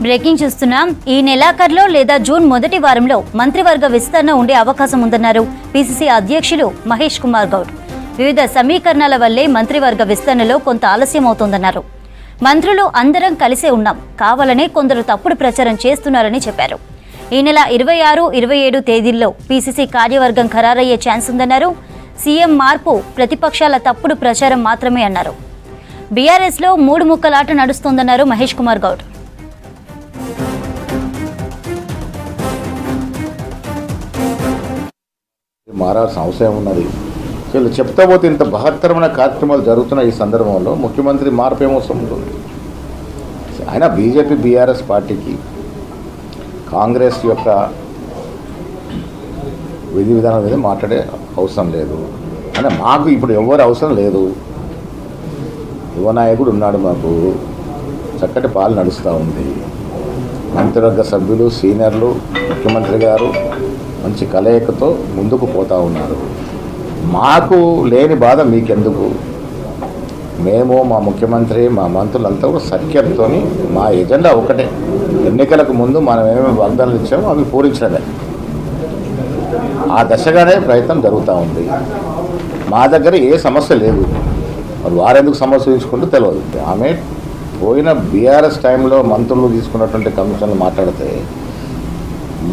Breaking చూస్తున్నాం. ఈ నెలాఖరులో లేదా జూన్ మొదటి వారంలో మంత్రివర్గ విస్తరణ ఉండే అవకాశం ఉందన్నారు పిసిసి అధ్యక్షులు మహేష్ కుమార్ గౌడ్. వివిధ సమీకరణాల వల్లే మంత్రివర్గ విస్తరణలో కొంత ఆలస్యం అవుతోందన్నారు. మంత్రులు అందరం కలిసే ఉన్నాం, కావాలనే కొందరు తప్పుడు ప్రచారం చేస్తున్నారని చెప్పారు. ఈ నెల 26, 27 తేదీల్లో పిసిసి కార్యవర్గం ఖరారయ్యే ఛాన్స్ ఉందన్నారు. సీఎం మార్పు ప్రతిపక్షాల తప్పుడు ప్రచారం మాత్రమే అన్నారు. బీఆర్ఎస్లో 3 ముక్కలాట నడుస్తోందన్నారు మహేష్ కుమార్ గౌడ్. మారాల్సిన అవసరం ఉన్నది. వీళ్ళు చెప్తా పోతే ఇంత బహత్తరమైన కార్యక్రమాలు జరుగుతున్న ఈ సందర్భంలో ముఖ్యమంత్రి మార్పు ఏమవసరం ఉంటుంది? ఆయన బీజేపీ బీఆర్ఎస్ పార్టీకి కాంగ్రెస్ యొక్క విధి విధానం మీద మాట్లాడే అవసరం లేదు. అంటే మాకు ఇప్పుడు ఎవరు అవసరం లేదు. యువ నాయకుడు ఉన్నాడు, మాకు చక్కటి పాలన నడుస్తూ ఉంది. మంత్రివర్గ సభ్యులు, సీనియర్లు, ముఖ్యమంత్రి గారు మంచి కలయికతో ముందుకు పోతూ ఉన్నారు. మాకు లేని బాధ మీకెందుకు? మేము, మా ముఖ్యమంత్రి, మా మంత్రులంతా కూడా సఖ్యంతో మా ఎజెండా ఒకటే. ఎన్నికలకు ముందు మనం ఏమేమి వాగ్దానాలు ఇచ్చామో అవి పూరించడమే. ఆ దశగానే ప్రయత్నం జరుగుతూ ఉంది. మా దగ్గర ఏ సమస్య లేదు. మరి వారెందుకు సమస్య తీసుకుంటూ తెలియదు. ఆమె పోయిన బీఆర్ఎస్ టైంలో మంత్రులు తీసుకున్నటువంటి కమిషన్లు మాట్లాడితే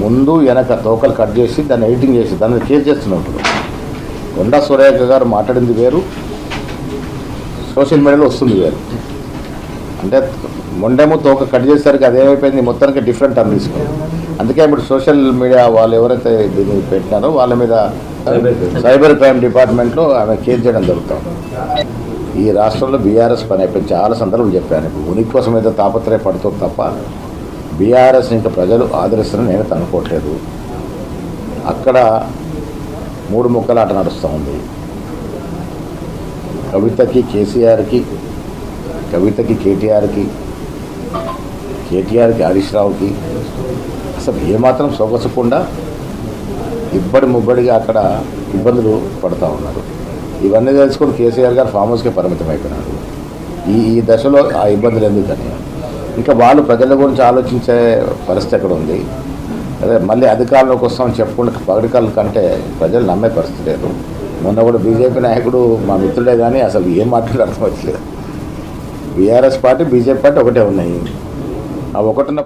ముందు వెనక తోకలు కట్ చేసి దాన్ని ఎడిటింగ్ చేసి దాన్ని కేసు చేస్తున్నప్పుడు కొండా సురేఖ గారు మాట్లాడింది వేరు, సోషల్ మీడియాలో వస్తుంది వేరు. అంటే మొండేమో తోక కట్ చేసేసరికి అదేమైపోయింది, మొత్తానికి డిఫరెంట్ అని తీసుకున్నాం. అందుకే ఇప్పుడు సోషల్ మీడియా వాళ్ళు ఎవరైతే దీన్ని పెట్టినారో వాళ్ళ మీద సైబర్ క్రైమ్ డిపార్ట్మెంట్లో ఆమె కేసు చేయడం జరుగుతాం. ఈ రాష్ట్రంలో బీఆర్ఎస్ పని అయిపోయింది. చాలా సందర్భాలు చెప్పాను. ఇప్పుడు ఉనికి కోసం అయితే తాపత్రయపడుతుంది తప్ప బీఆర్ఎస్ ఇంకా ప్రజలు ఆదరిస్తారని నేను అనుకోవట్లేదు. అక్కడ 3 ముక్కలాట నడుస్తూ ఉంది. కవితకి కేసీఆర్కి, కవితకి కేటీఆర్కి, కేటీఆర్కి హరీష్ రావుకి అసలు ఏమాత్రం సొగసకుండా ఇబ్బడి ముబ్బడిగా అక్కడ ఇబ్బందులు పడుతూ ఉన్నారు. ఇవన్నీ తెలుసుకొని కేసీఆర్ గారు ఫామ్ హౌస్కే పరిమితం అయిపోయినారు. ఈ దశలో ఆ ఇబ్బందులు ఎందుకని ఇంకా వాళ్ళు ప్రజల గురించి ఆలోచించే పరిస్థితి ఎక్కడ ఉంది? అదే మళ్ళీ అధికారంలోకి వస్తామని చెప్పుకుంటే పగడికాల కంటే ప్రజలు నమ్మే పరిస్థితి లేదు. మొన్న కూడా బీజేపీ నాయకుడు మా మిత్రుడే కానీ అసలు ఏం మాట్లాడి అర్థమవుతలేదు. బీఆర్ఎస్ పార్టీ, బీజేపీ పార్టీ ఒకటే ఉన్నాయి. ఆ ఒకటిన్న